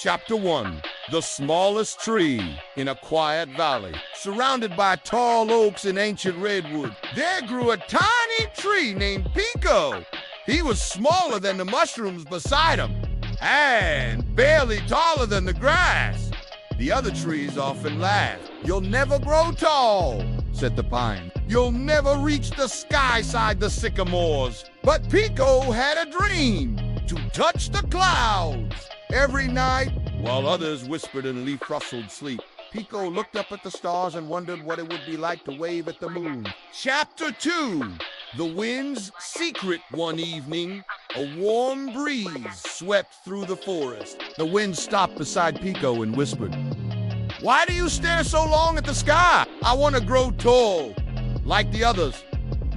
Chapter 1. The smallest tree in a quiet valley. Surrounded by tall oaks and ancient redwood, there grew a tiny tree named Pico. He was smaller than the mushrooms beside him, and barely taller than the grass. The other trees often laughed. "You'll never grow tall," said the pine. "You'll never reach the sky," sighed the sycamores. But Pico had a dream: to touch the clouds. Every night, while others whispered in leaf-rustled sleep, Pico looked up at the stars and wondered what it would be like to wave at the moon. Chapter 2. The wind's secret. One evening, a warm breeze swept through the forest. The wind stopped beside Pico and whispered, "Why do you stare so long at the sky? I want to grow tall, like the others,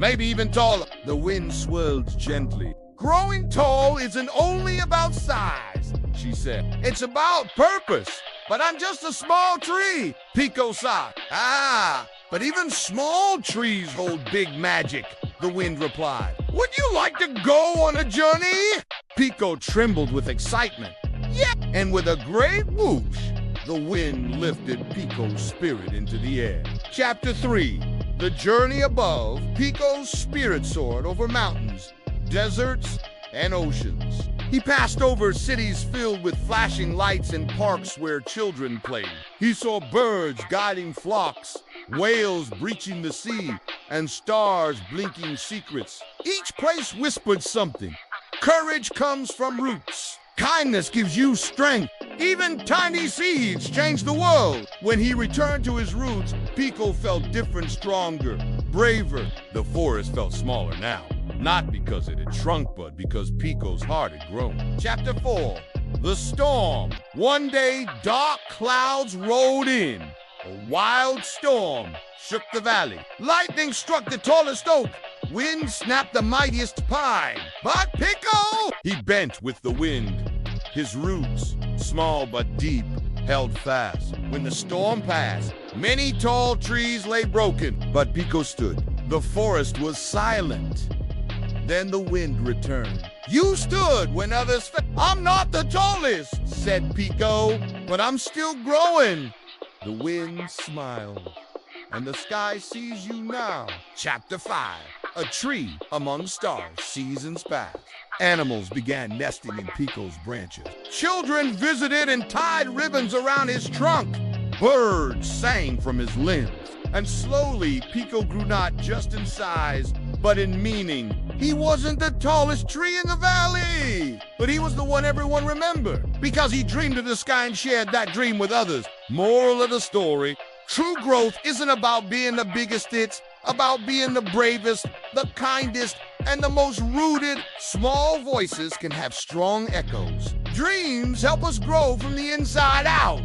maybe even taller." The wind swirled gently. "Growing tall isn't only about size," she said. "It's about purpose. But I'm just a small tree," Pico sighed. But even small trees hold big magic," the wind replied. "Would you like to go on a journey?" Pico trembled with excitement. "Yeah!" And with a great whoosh, the wind lifted Pico's spirit into the air. Chapter 3. The journey above. Pico's spirit soared over mountains, deserts, and oceans. He passed over cities filled with flashing lights and parks where children played. He saw birds guiding flocks, whales breaching the sea, and stars blinking secrets. Each place whispered something. Courage comes from roots. Kindness gives you strength. Even tiny seeds change the world. When he returned to his roots, Pico felt different, stronger, braver. The forest felt smaller now. Not because it had shrunk, but because Pico's heart had grown. Chapter 4. The storm. One day, dark clouds rolled in. A wild storm shook the valley. Lightning struck the tallest oak. Wind snapped the mightiest pine. But Pico, he bent with the wind. His roots, small but deep, held fast. When the storm passed, many tall trees lay broken, but Pico stood. The forest was silent. Then the wind returned. "You stood when others fell." "I'm not the tallest," said Pico, "but I'm still growing." The wind smiled, and the sky sees you now. Chapter 5. A tree among stars. Seasons passed. Animals began nesting in Pico's branches. Children visited and tied ribbons around his trunk. Birds sang from his limbs. And slowly, Pico grew not just in size, but in meaning. He wasn't the tallest tree in the valley, but he was the one everyone remembered, because he dreamed of the sky and shared that dream with others. Moral of the story: true growth isn't about being the biggest, it's about being the bravest, the kindest, and the most rooted. Small voices can have strong echoes. Dreams help us grow from the inside out.